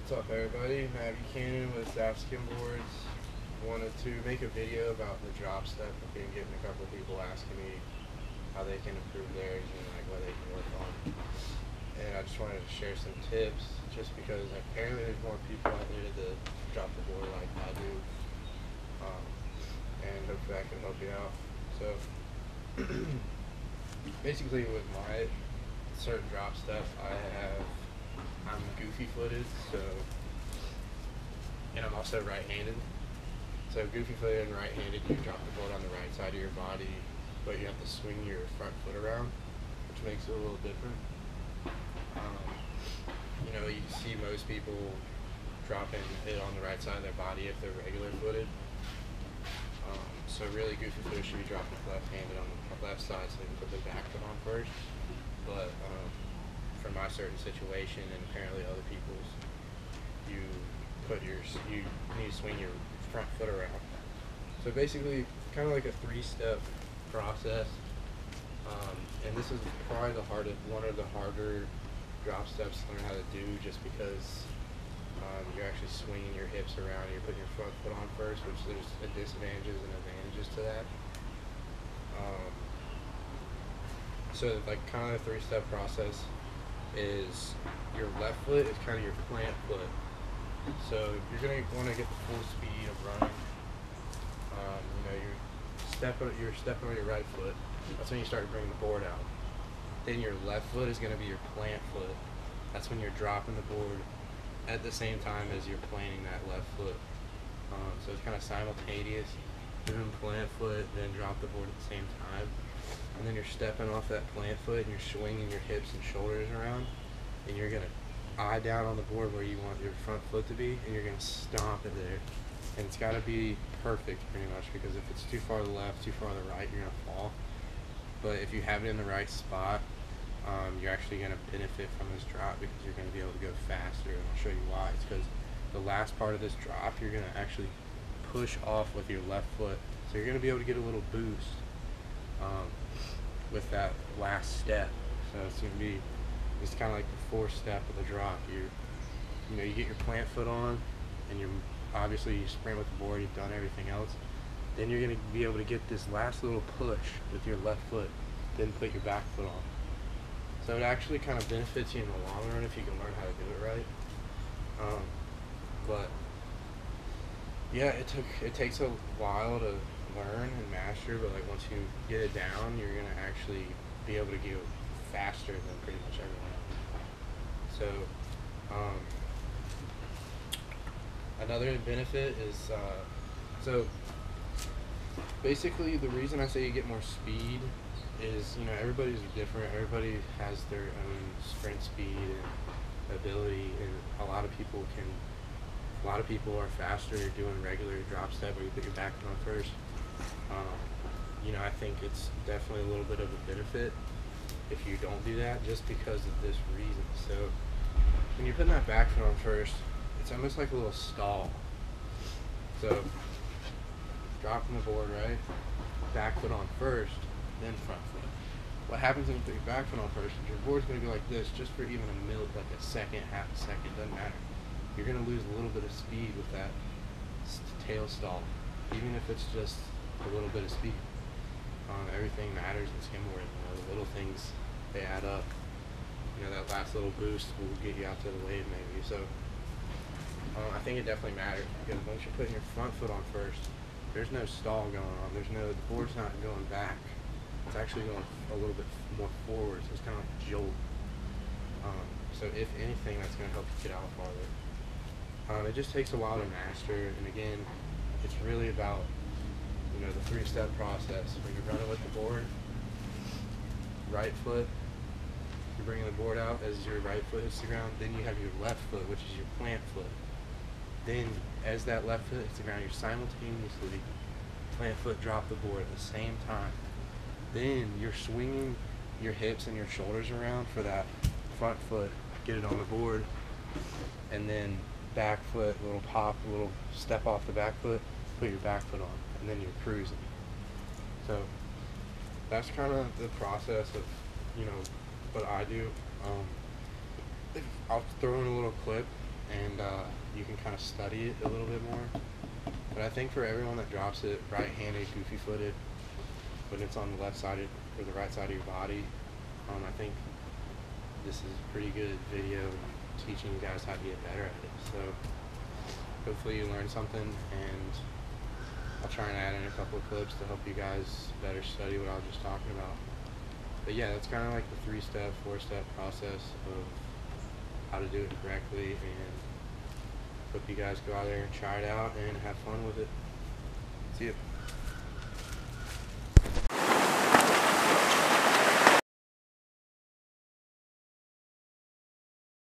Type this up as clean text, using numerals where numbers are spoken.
What's up, everybody? Matt Buchanan with Skimboards. Wanted to make a video about the drop step. I've been getting a couple of people asking me how they can improve theirs and like what they can work on. And I just wanted to share some tips, just because apparently there's more people out there that drop the board like I do, and hopefully I can help you out. So basically, with my certain drop step, I'm goofy footed, so, and I'm also right-handed. So goofy footed and right-handed, you drop the board on the right side of your body, but you have to swing your front foot around, which makes it a little different. You see most people dropping it on the right side of their body if they're regular footed. So really, goofy footed should be dropping left-handed on the left side, so they can put their back foot on first. But for my certain situation, and apparently other people's, you need to swing your front foot around. So basically, kind of like a three-step process. And this is probably one of the harder drop steps to learn how to do, just because you're actually swinging your hips around and you're putting your front foot on first, which there's disadvantages and advantages to that. So like kind of the three-step process is your left foot is kind of your plant foot. So you're going to want to get the full speed of running. You're stepping on your right foot. That's when you start to bring the board out. Then your left foot is going to be your plant foot. That's when you're dropping the board at the same time as you're planting that left foot. So it's kind of simultaneous. Doing plant foot, then drop the board at the same time. And then you're stepping off that plant foot and you're swinging your hips and shoulders around, and you're going to eye down on the board where you want your front foot to be, and you're going to stomp it there. And it's got to be perfect pretty much, because if it's too far to the left, too far to the right, you're going to fall. But if you have it in the right spot, you're actually going to benefit from this drop, because you're going to be able to go faster, and I'll show you why. It's because the last part of this drop, you're going to actually push off with your left foot. So you're going to be able to get a little boost with that last step. So it's kind of like the fourth step of the drop. You get your plant foot on, and obviously you sprint with the board, you've done everything else. Then you're going to be able to get this last little push with your left foot, then put your back foot on. So it actually kind of benefits you in the long run if you can learn how to do it right. But yeah, it takes a while to learn and master, but like once you get it down, you're gonna actually be able to go faster than pretty much everyone else. So another benefit is so basically the reason I say you get more speed is everybody's different. Everybody has their own sprint speed and ability, and a lot of people are faster doing regular drop step where you put your back on first. I think it's definitely a little bit of a benefit if you don't do that, just because of this reason. So when you're putting that back foot on first, it's almost like a little stall. So dropping the board, right? Back foot on first, then front foot. What happens when you put your back foot on first is your board's going to go like this just for even like a second, half a second, doesn't matter. You're going to lose a little bit of speed with that tail stall, even if it's just a little bit of speed. Everything matters in skimboarding. The little things, they add up. That last little boost will get you out to the wave maybe. So I think it definitely matters, because once you're putting your front foot on first, there's no stall going on. The board's not going back. It's actually going a little bit more forward, so it's kind of like a jolt. So if anything, that's going to help you get out farther. It just takes a while to master, and again, it's really about the three-step process. When you're running with the board, right foot, you're bringing the board out as your right foot hits the ground. Then you have your left foot, which is your plant foot. Then as that left foot hits the ground, you're simultaneously plant foot, drop the board at the same time. Then you're swinging your hips and your shoulders around for that front foot, get it on the board, and then back foot, a little pop, a little step off the back foot, put your back foot on, and then you're cruising. So that's kind of the process of what I do. I'll throw in a little clip and you can kind of study it a little bit more. But I think for everyone that drops it right-handed, goofy-footed, when it's on the left side or the right side of your body, I think this is a pretty good video teaching you guys how to get better at it. So hopefully you learned something, and I'll try and add in a couple of clips to help you guys better study what I was just talking about. But yeah, that's kind of like the 3-step, 4-step process of how to do it correctly, and hope you guys go out there and try it out and have fun with it. See ya.